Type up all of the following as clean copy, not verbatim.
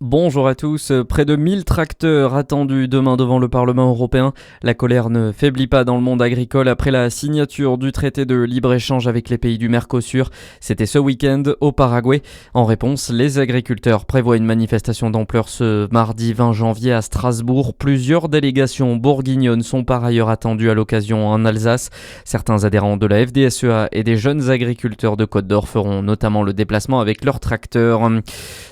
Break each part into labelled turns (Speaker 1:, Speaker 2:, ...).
Speaker 1: Bonjour à tous, près de 1000 tracteurs attendus demain devant le Parlement européen. La colère ne faiblit pas dans le monde agricole après la signature du traité de libre-échange avec les pays du Mercosur. C'était ce week-end au Paraguay. En réponse, les agriculteurs prévoient une manifestation d'ampleur ce mardi 20 janvier à Strasbourg. Plusieurs délégations bourguignonnes sont par ailleurs attendues à l'occasion en Alsace. Certains adhérents de la FDSEA et des jeunes agriculteurs de Côte d'Or feront notamment le déplacement avec leurs tracteurs.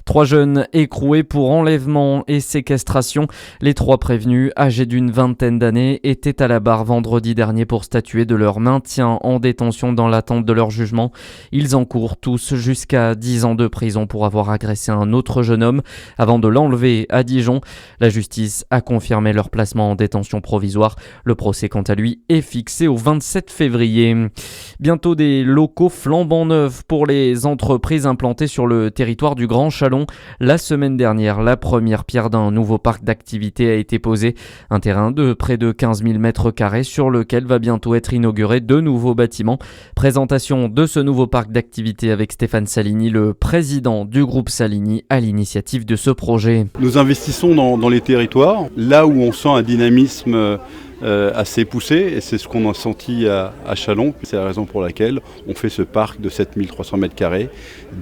Speaker 1: 3 jeunes écroués pour enlèvement et séquestration. Les 3 prévenus, âgés d'une vingtaine d'années, étaient à la barre vendredi dernier pour statuer de leur maintien en détention dans l'attente de leur jugement. Ils encourent tous jusqu'à 10 ans de prison pour avoir agressé un autre jeune homme avant de l'enlever à Dijon. La justice a confirmé leur placement en détention provisoire. Le procès, quant à lui, est fixé au 27 février. Bientôt des locaux flambant neufs pour les entreprises implantées sur le territoire du Grand Chalon. La semaine dernière, la première pierre d'un nouveau parc d'activités a été posée. Un terrain de près de 15 000 mètres carrés sur lequel va bientôt être inauguré 2 nouveaux bâtiments. Présentation de ce nouveau parc d'activités avec Stéphane Salini, le président du groupe Salini, à l'initiative de ce projet.
Speaker 2: Nous investissons dans les territoires, là où on sent un dynamisme assez poussé, et c'est ce qu'on a senti à Châlons. C'est la raison pour laquelle on fait ce parc de 7300 m²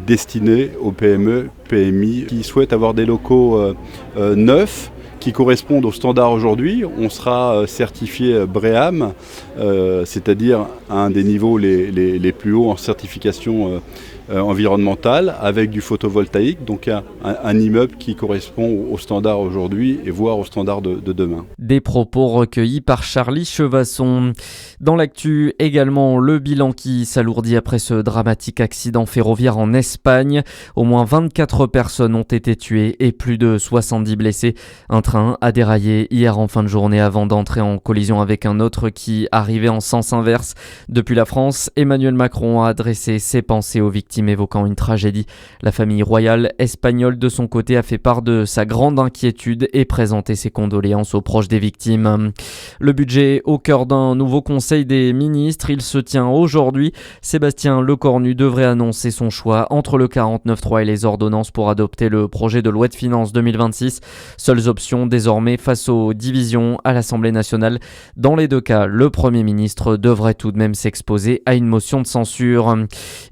Speaker 2: destiné aux PME, PMI qui souhaitent avoir des locaux neufs qui correspondent aux standards aujourd'hui. On sera certifié BREEAM, c'est-à-dire un des niveaux les plus hauts en certification environnementale, avec du photovoltaïque, donc un immeuble qui correspond aux standards aujourd'hui et voire aux standards de demain.
Speaker 1: Des propos recueillis par Charlie Chevasson. Dans l'actu également, le bilan qui s'alourdit après ce dramatique accident ferroviaire en Espagne. Au moins 24 personnes ont été tuées et plus de 70 blessés. Un train a déraillé hier en fin de journée avant d'entrer en collision avec un autre qui arrivait en sens inverse. Depuis la France, Emmanuel Macron a adressé ses pensées aux victimes évoquant une tragédie. La famille royale espagnole de son côté a fait part de sa grande inquiétude et présenté ses condoléances aux proches des victimes. Le budget au cœur d'un nouveau conseil des ministres, il se tient aujourd'hui. Sébastien Lecornu devrait annoncer son choix entre le 49.3 et les ordonnances pour adopter le projet de loi de finances 2026. Seules options désormais face aux divisions à l'Assemblée nationale. Dans les 2 cas, le Premier ministre devrait tout de même s'exposer à une motion de censure.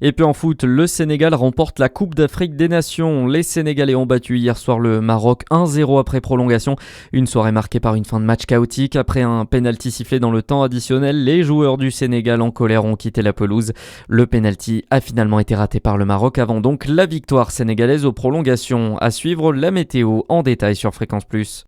Speaker 1: Et puis en foot, le Sénégal remporte la Coupe d'Afrique des Nations. Les Sénégalais ont battu hier soir le Maroc 1-0 après prolongation. Une soirée marquée par une fin de match chaotique. Après un pénalty sifflé dans le temps additionnel, les joueurs du Sénégal en colère ont quitté la pelouse. Le pénalty a finalement été raté par le Maroc avant donc la victoire sénégalaise aux prolongations. À suivre la météo en détail sur Fréquence Plus.